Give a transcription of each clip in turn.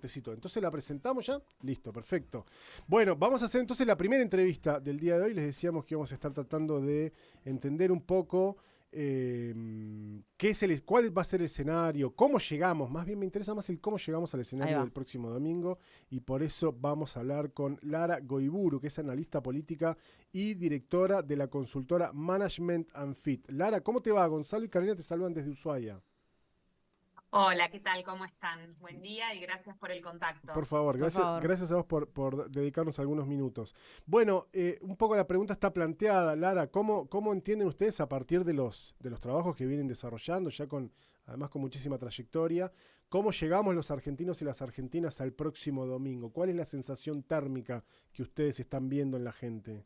cortecito. Entonces la presentamos ya. Listo, perfecto. Bueno, vamos a hacer entonces la primera entrevista del día de hoy. Les decíamos que íbamos a estar tratando de entender un poco cuál va a ser el escenario, cómo llegamos. Más bien me interesa más el cómo llegamos al escenario del próximo domingo. Y por eso vamos a hablar con Lara Goiburu, que es analista política y directora de la consultora Management and Fit. Lara, ¿cómo te va? Gonzalo y Carolina te saludan desde Ushuaia. Hola, ¿qué tal? ¿Cómo están? Buen día y gracias por el Por contacto. favor, Por favor. gracias a vos por dedicarnos algunos minutos. Bueno, un poco la pregunta está planteada, Lara, ¿cómo entienden ustedes a partir de los trabajos que vienen desarrollando, ya además con muchísima trayectoria, cómo llegamos los argentinos y las argentinas al próximo domingo? ¿Cuál es la sensación térmica que ustedes están viendo en la gente?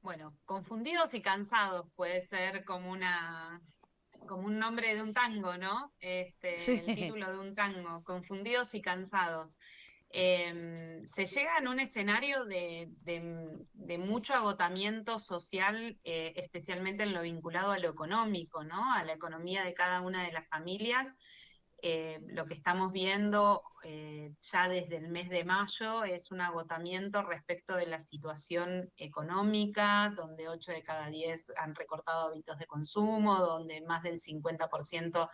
Bueno, confundidos y cansados puede ser como un nombre de un tango, ¿no? El Sí. título de un tango, confundidos y cansados. Se llega en un escenario de mucho agotamiento social, especialmente en lo vinculado a lo económico, ¿no? A la economía de cada una de las familias. Lo que estamos viendo ya desde el mes de mayo es un agotamiento respecto de la situación económica, donde 8 de cada 10 han recortado hábitos de consumo, donde más del 50%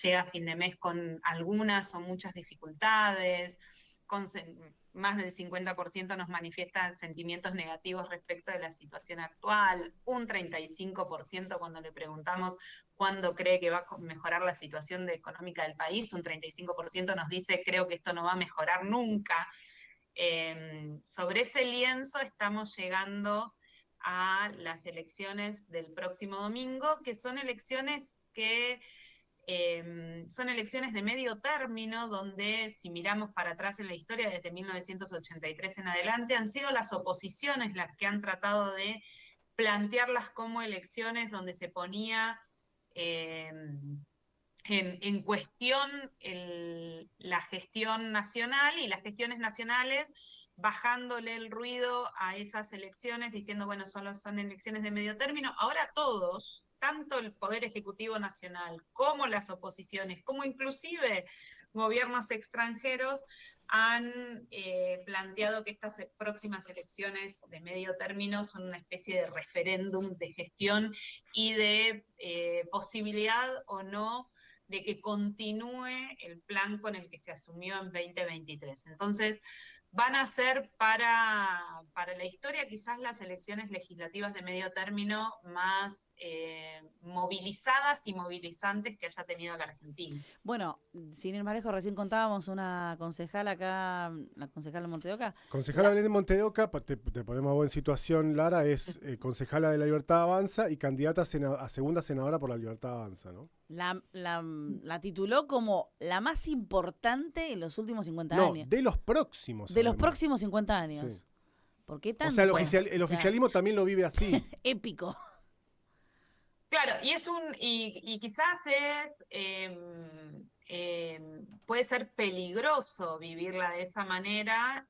llega a fin de mes con algunas o muchas dificultades, con más del 50% nos manifiesta sentimientos negativos respecto de la situación actual, un 35% cuando le preguntamos cuándo cree que va a mejorar la situación económica del país, un 35% nos dice creo que esto no va a mejorar nunca. Sobre ese lienzo estamos llegando a las elecciones del próximo domingo, que son elecciones son elecciones de medio término, donde si miramos para atrás en la historia, desde 1983 en adelante, han sido las oposiciones las que han tratado de plantearlas como elecciones donde se ponía eh, en cuestión la gestión nacional y las gestiones nacionales bajándole el ruido a esas elecciones, diciendo, bueno, solo son elecciones de medio término. Ahora todos, tanto el Poder Ejecutivo Nacional como las oposiciones, como inclusive gobiernos extranjeros, han planteado que estas próximas elecciones de medio término son una especie de referéndum de gestión y de posibilidad o no de que continúe el plan con el que se asumió en 2023. Entonces, van a ser para la historia quizás las elecciones legislativas de medio término más movilizadas y movilizantes que haya tenido la Argentina. Bueno, sin ir más lejos, recién contábamos una concejal acá, la concejala de Montedoca. Concejala La, Belén de Montedoca, te ponemos a vos en situación, Lara, es concejala de La Libertad Avanza y candidata a segunda senadora por La Libertad Avanza, ¿no? la tituló como la más importante en los últimos 50 No, años. de los próximos De los además. próximos 50 Sí. años. ¿Por qué O sea, el, tanto? oficial, O el sea, oficialismo también lo vive así. épico. Claro, y quizás puede ser peligroso vivirla de esa manera,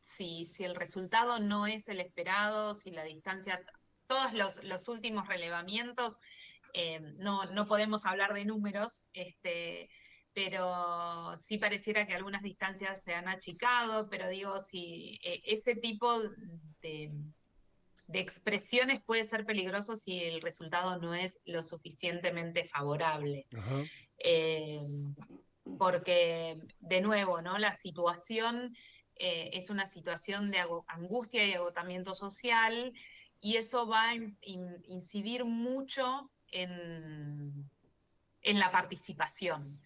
si el resultado no es el esperado, si la distancia, todos los últimos relevamientos, no podemos hablar de números, pero sí pareciera que algunas distancias se han achicado, pero digo, si ese tipo de de expresiones puede ser peligroso si el resultado no es lo suficientemente favorable. Ajá. Eh, Porque, de nuevo, ¿no? La situación es una situación de angustia y agotamiento social y eso va a incidir mucho en la participación.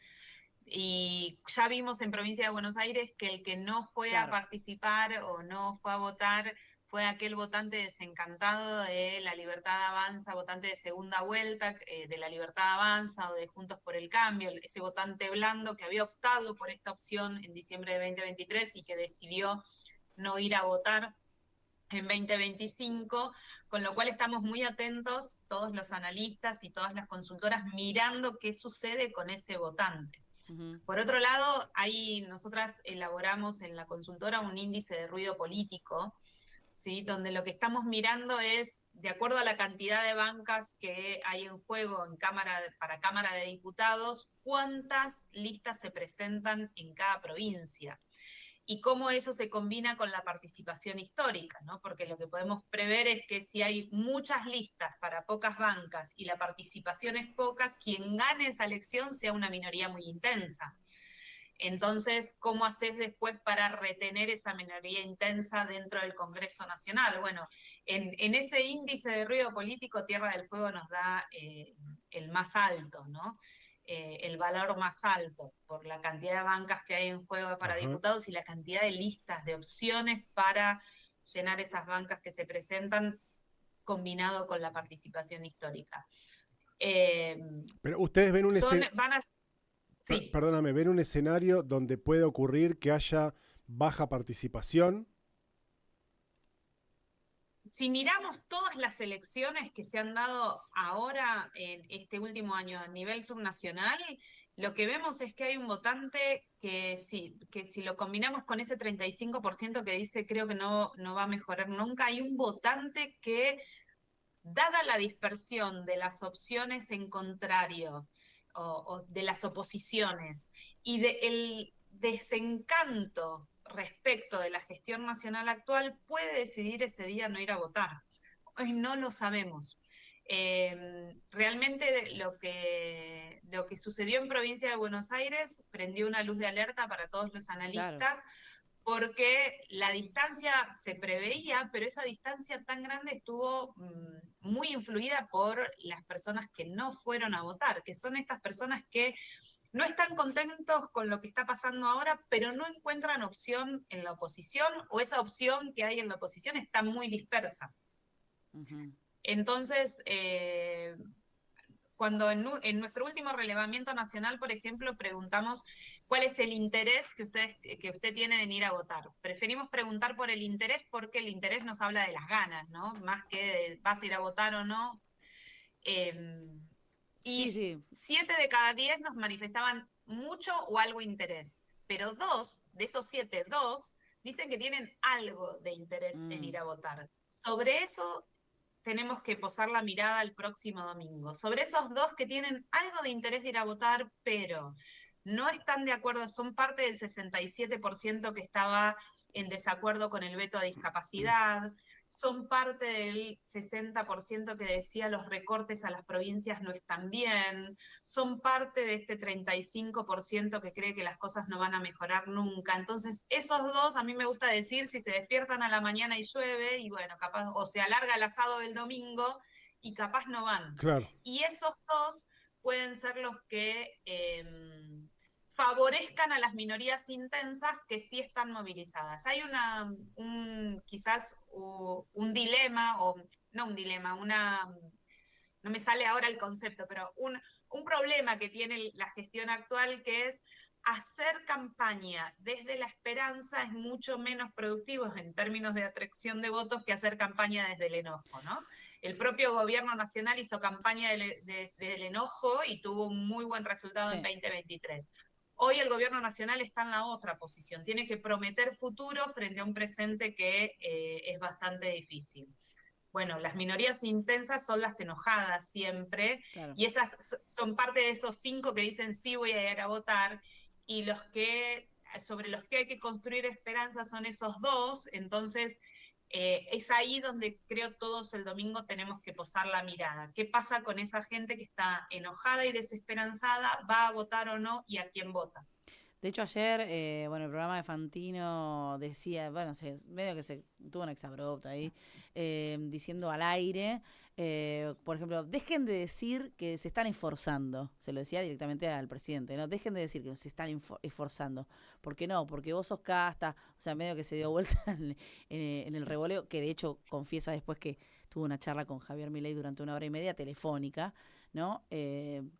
Y ya vimos en Provincia de Buenos Aires que el que no fue a Claro. participar o no fue a votar fue aquel votante desencantado de La Libertad Avanza, votante de segunda vuelta, de La Libertad Avanza o de Juntos por el Cambio, ese votante blando que había optado por esta opción en diciembre de 2023 y que decidió no ir a votar en 2025, con lo cual estamos muy atentos, todos los analistas y todas las consultoras, mirando qué sucede con ese votante. Ujú. Por otro lado, nosotras elaboramos en la consultora un índice de ruido político, ¿sí? Donde lo que estamos mirando es, de acuerdo a la cantidad de bancas que hay en juego para Cámara de Diputados, cuántas listas se presentan en cada provincia y cómo eso se combina con la participación histórica, ¿no? Porque lo que podemos prever es que si hay muchas listas para pocas bancas y la participación es poca, quien gane esa elección sea una minoría muy intensa. Entonces, ¿cómo haces después para retener esa minoría intensa dentro del Congreso Nacional? Bueno, en ese índice de ruido político, Tierra del Fuego nos da el más alto, ¿no? El valor más alto, por la cantidad de bancas que hay en juego para diputados y la cantidad de listas, de opciones para llenar esas bancas que se presentan, combinado con la participación histórica. Pero ustedes ven un Sí. Perdóname, ¿ven un escenario donde puede ocurrir que haya baja participación? Si miramos todas las elecciones que se han dado ahora en este último año a nivel subnacional, lo que vemos es que hay un votante que si lo combinamos con ese 35% que dice creo que no va a mejorar nunca, hay un votante que, dada la dispersión de las opciones en contrario o de las oposiciones y del desencanto respecto de la gestión nacional actual, puede decidir ese día no ir a votar. Hoy no lo sabemos. Realmente lo que sucedió en Provincia de Buenos Aires prendió una luz de alerta para todos los analistas, claro, porque la distancia se preveía, pero esa distancia tan grande estuvo muy influida por las personas que no fueron a votar, que son estas personas que no están contentos con lo que está pasando ahora, pero no encuentran opción en la oposición, o esa opción que hay en la oposición está muy dispersa. Uh-huh. Entonces, cuando en nuestro último relevamiento nacional, por ejemplo, preguntamos cuál es el interés que usted tiene en ir a votar. Preferimos preguntar por el interés porque el interés nos habla de las ganas, ¿no? Más que de vas a ir a votar o no. Y sí. 7 de cada 10 nos manifestaban mucho o algo interés, pero 2 de esos 7, 2 dicen que tienen algo de interés en ir a votar. Sobre eso tenemos que posar la mirada el próximo domingo. Sobre esos 2 que tienen algo de interés de ir a votar, pero no están de acuerdo, son parte del 67% que estaba en desacuerdo con el veto a discapacidad, son parte del 60% que decía los recortes a las provincias no están bien, son parte de este 35% que cree que las cosas no van a mejorar nunca. Entonces, esos 2, a mí me gusta decir, si se despiertan a la mañana y llueve, y bueno, capaz, o se alarga el asado del domingo, y capaz no van. Claro. Y esos 2 pueden ser los que favorezcan a las minorías intensas que sí están movilizadas. Hay quizás un dilema, o no un dilema, no me sale ahora el concepto, pero un problema que tiene la gestión actual, que es hacer campaña desde la esperanza es mucho menos productivo en términos de atracción de votos que hacer campaña desde el enojo, ¿no? El propio gobierno nacional hizo campaña desde el enojo y tuvo un muy buen resultado en 2023. Hoy el gobierno nacional está en la otra posición, tiene que prometer futuro frente a un presente que es bastante difícil. Bueno, las minorías intensas son las enojadas siempre, claro, y esas son parte de esos 5 que dicen sí voy a ir a votar, y sobre los que hay que construir esperanza son esos 2, entonces es ahí donde creo todos el domingo tenemos que posar la mirada. ¿Qué pasa con esa gente que está enojada y desesperanzada? ¿Va a votar o no? ¿Y a quién vota? De hecho, ayer, el programa de Fantino decía, medio que se tuvo un exabrupto ahí, diciendo al aire, por ejemplo, dejen de decir que se están esforzando. Se lo decía directamente al presidente, ¿no? Dejen de decir que se están esforzando. ¿Por qué no? Porque vos sos casta, o sea, medio que se dio vuelta en el revoleo, que de hecho confiesa después que tuvo una charla con Javier Milei durante 1 hora y media telefónica, ¿no?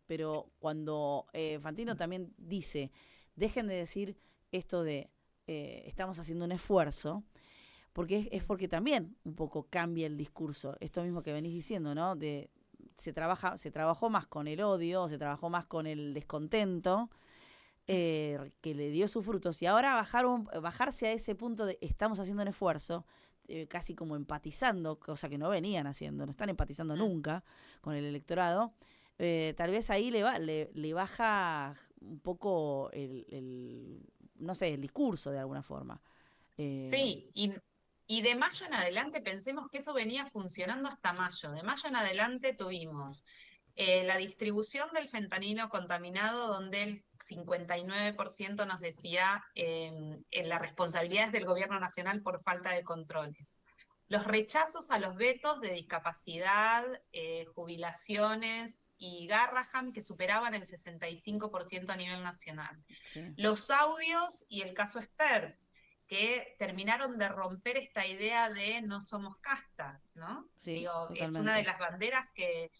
Pero cuando Fantino también dice, dejen de decir esto de estamos haciendo un esfuerzo, porque es porque también un poco cambia el discurso. Esto mismo que venís diciendo, ¿no? Se trabajó más con el odio, se trabajó más con el descontento, que le dio sus frutos. Y ahora bajarse a ese punto de estamos haciendo un esfuerzo, casi como empatizando, cosa que no venían haciendo, no están empatizando nunca con el electorado, tal vez ahí le baja un poco no sé, el discurso de alguna forma. Sí, y de mayo en adelante pensemos que eso venía funcionando hasta mayo. De mayo en adelante tuvimos la distribución del fentanilo contaminado, donde el 59% nos decía en las responsabilidades del gobierno nacional por falta de controles. Los rechazos a los vetos de discapacidad, jubilaciones y Garrahan, que superaban el 65% a nivel nacional. Sí. Los audios y el caso Esper, que terminaron de romper esta idea de no somos casta, ¿no? Sí, Digo, totalmente. es una de las banderas que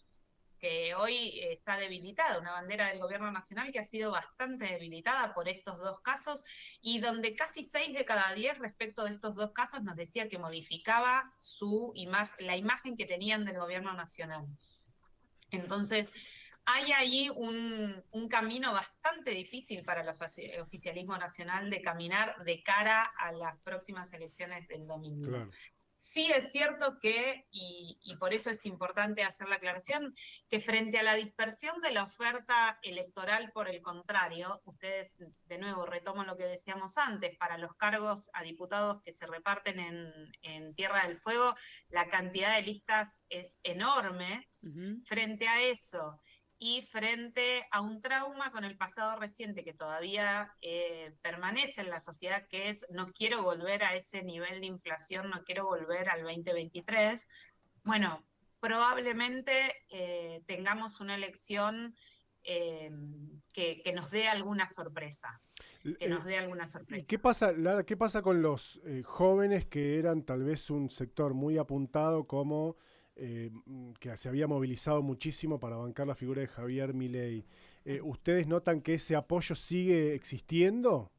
hoy está debilitada, una bandera del gobierno nacional que ha sido bastante debilitada por estos dos casos y donde casi 6 de cada 10 respecto de estos dos casos nos decía que modificaba la imagen que tenían del gobierno nacional. Entonces, hay ahí un camino bastante difícil para el oficialismo nacional de caminar de cara a las próximas elecciones del domingo. Claro. Sí es cierto que, y por eso es importante hacer la aclaración, que frente a la dispersión de la oferta electoral, por el contrario, ustedes, de nuevo, retomo lo que decíamos antes, para los cargos a diputados que se reparten en Tierra del Fuego, la cantidad de listas es enorme. Uh-huh. Frente a eso, y frente a un trauma con el pasado reciente que todavía permanece en la sociedad, que es no quiero volver a ese nivel de inflación, no quiero volver al 2023, bueno, probablemente tengamos una elección que nos dé alguna sorpresa. Que nos dé alguna sorpresa. ¿Y qué pasa, Lara, qué pasa con los jóvenes que eran tal vez un sector muy apuntado como... que se había movilizado muchísimo para bancar la figura de Javier Milei? ¿Ustedes notan que ese apoyo sigue existiendo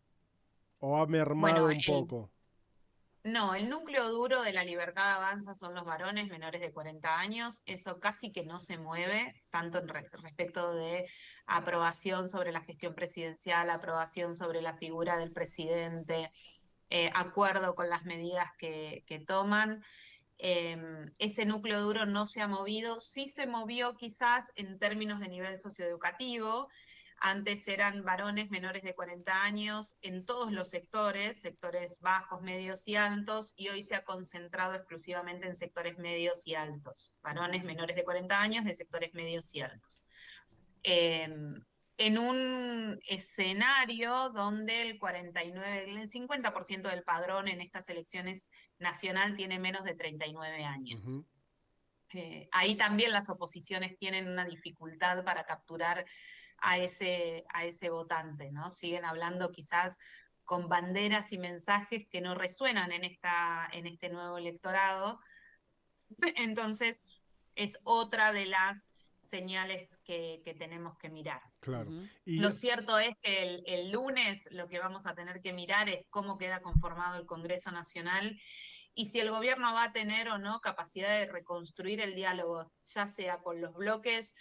o ha mermado un poco? No, el núcleo duro de La Libertad Avanza son los varones menores de 40 años, eso casi que no se mueve, tanto en respecto de aprobación sobre la gestión presidencial, aprobación sobre la figura del presidente, acuerdo con las medidas que toman. Ese núcleo duro no se ha movido, sí se movió quizás en términos de nivel socioeducativo. Antes eran varones menores de 40 años en todos los sectores bajos, medios y altos, y hoy se ha concentrado exclusivamente en sectores medios y altos, varones menores de 40 años de sectores medios y altos. En un escenario donde el 50% del padrón en estas elecciones nacional tiene menos de 39 años. Uh-huh. Ahí también las oposiciones tienen una dificultad para capturar a ese votante, ¿no? Siguen hablando quizás con banderas y mensajes que no resuenan en este nuevo electorado. Entonces, es otra de las señales que tenemos que mirar. Claro. Uh-huh. Lo cierto es que el lunes lo que vamos a tener que mirar es cómo queda conformado el Congreso Nacional y si el gobierno va a tener o no capacidad de reconstruir el diálogo, ya sea con los bloques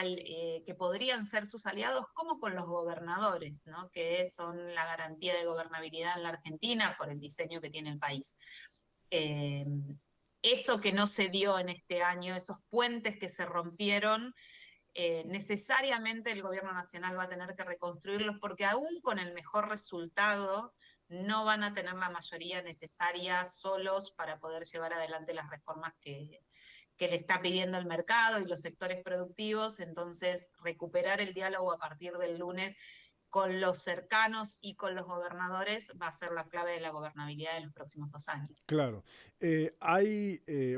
que podrían ser sus aliados, como con los gobernadores, ¿no? Que son la garantía de gobernabilidad en la Argentina por el diseño que tiene el país. Eso que no se dio en este año, esos puentes que se rompieron, necesariamente el gobierno nacional va a tener que reconstruirlos porque aún con el mejor resultado no van a tener la mayoría necesaria solos para poder llevar adelante las reformas que le está pidiendo el mercado y los sectores productivos. Entonces, recuperar el diálogo a partir del lunes con los cercanos y con los gobernadores va a ser la clave de la gobernabilidad de los próximos 2 años. Claro.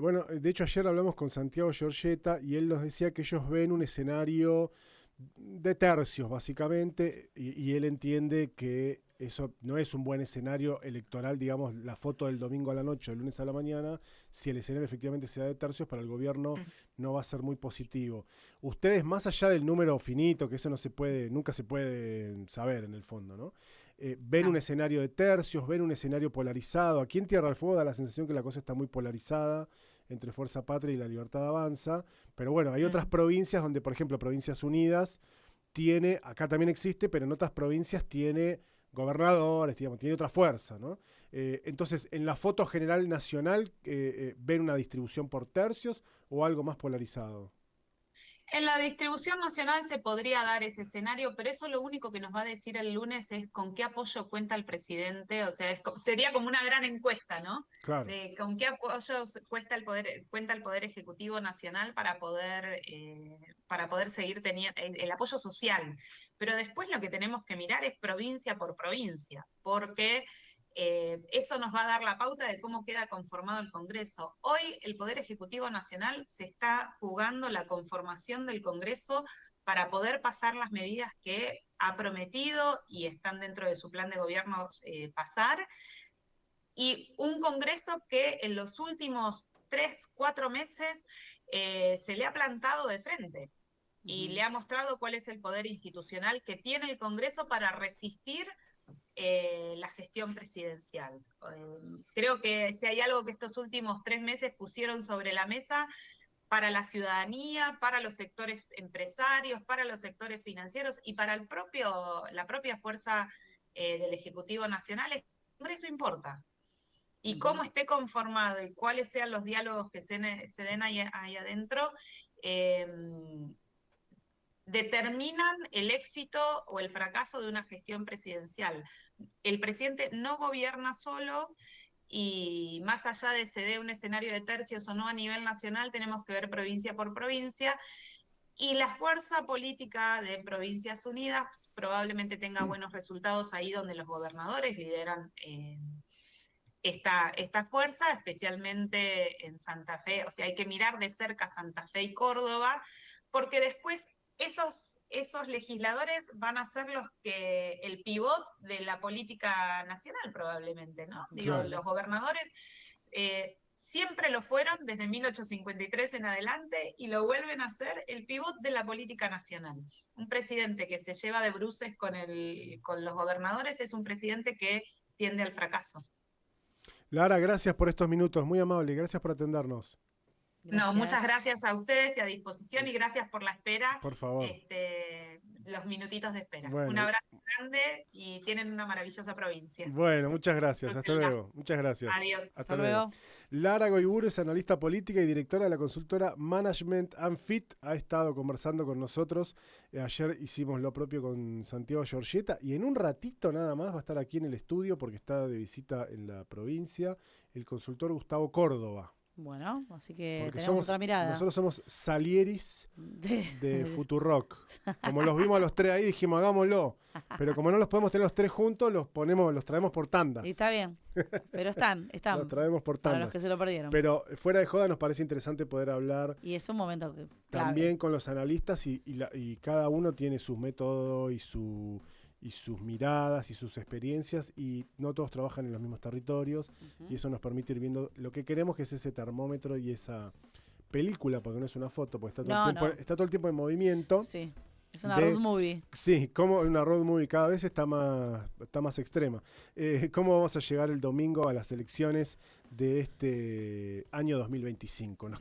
Bueno, de hecho ayer hablamos con Santiago Giorgetta y él nos decía que ellos ven un escenario de tercios, básicamente, y él entiende que eso no es un buen escenario electoral, digamos, la foto del domingo a la noche, el lunes a la mañana, si el escenario efectivamente se da de tercios, para el gobierno no va a ser muy positivo. Ustedes, más allá del número finito, que eso nunca se puede saber en el fondo, ¿no? ¿Ven un escenario de tercios? ¿Ven un escenario polarizado? Aquí en Tierra del Fuego da la sensación que la cosa está muy polarizada entre Fuerza Patria y La Libertad Avanza, pero bueno, hay otras provincias donde, por ejemplo, Provincias Unidas acá también existe, pero en otras provincias tiene gobernadores, digamos, tiene otra fuerza, ¿no? Entonces, en la foto general nacional, ¿ven una distribución por tercios o algo más polarizado? En la distribución nacional se podría dar ese escenario, pero eso lo único que nos va a decir el lunes es con qué apoyo cuenta el presidente, o sea, sería como una gran encuesta, ¿no? Claro. De con qué apoyos cuenta el Poder Ejecutivo Nacional para poder seguir teniendo el apoyo social. Pero después lo que tenemos que mirar es provincia por provincia, porque eso nos va a dar la pauta de cómo queda conformado el Congreso. Hoy el Poder Ejecutivo Nacional se está jugando la conformación del Congreso para poder pasar las medidas que ha prometido y están dentro de su plan de gobierno pasar. Y un Congreso que en los últimos 3, 4 meses se le ha plantado de frente y le ha mostrado cuál es el poder institucional que tiene el Congreso para resistir la gestión presidencial. Creo que si hay algo que estos últimos 3 meses pusieron sobre la mesa para la ciudadanía, para los sectores empresarios, para los sectores financieros y para la propia fuerza del Ejecutivo Nacional, el Congreso importa. Y cómo esté conformado y cuáles sean los diálogos que se den ahí adentro, determinan el éxito o el fracaso de una gestión presidencial. El presidente no gobierna solo y más allá de se dé un escenario de tercios o no a nivel nacional, tenemos que ver provincia por provincia. Y la fuerza política de Provincias Unidas probablemente tenga buenos resultados ahí donde los gobernadores lideran esta fuerza, especialmente en Santa Fe. O sea, hay que mirar de cerca Santa Fe y Córdoba, porque después esos legisladores van a ser el pivot de la política nacional probablemente, ¿no? Digo, Claro. los gobernadores siempre lo fueron desde 1853 en adelante y lo vuelven a ser el pivot de la política nacional. Un presidente que se lleva de bruces con los gobernadores es un presidente que tiende al fracaso. Lara, gracias por estos minutos, muy amable, gracias por atendernos. No, muchas gracias a ustedes y a disposición y gracias por la espera. Por favor. Los minutitos de espera. Bueno. Un abrazo grande y tienen una maravillosa provincia. Bueno, muchas gracias. Hasta luego. Muchas gracias. Adiós. Hasta luego. Lara Goiburu es analista política y directora de la consultora Management and Fit. Ha estado conversando con nosotros. Ayer hicimos lo propio con Santiago Giorgietta y en un ratito nada más va a estar aquí en el estudio porque está de visita en la provincia el consultor Gustavo Córdoba. Bueno, así que Porque tenemos otra mirada. Nosotros somos Salieris de Futurock. Como los vimos a los tres ahí, dijimos, hagámoslo. Pero como no los podemos tener los tres juntos, los traemos por tandas. Y está bien, pero están. Los traemos por tandas. Para los que se lo perdieron. Pero fuera de joda nos parece interesante poder hablar. Y es un momento clave. También con los analistas y cada uno tiene sus métodos y sus miradas y sus experiencias y no todos trabajan en los mismos territorios y eso nos permite ir viendo lo que queremos, que es ese termómetro y esa película, porque no es una foto, porque está todo el tiempo en movimiento. Sí, es una road movie. Sí, como una road movie cada vez está más extrema. ¿Cómo vamos a llegar el domingo a las elecciones de este año 2025?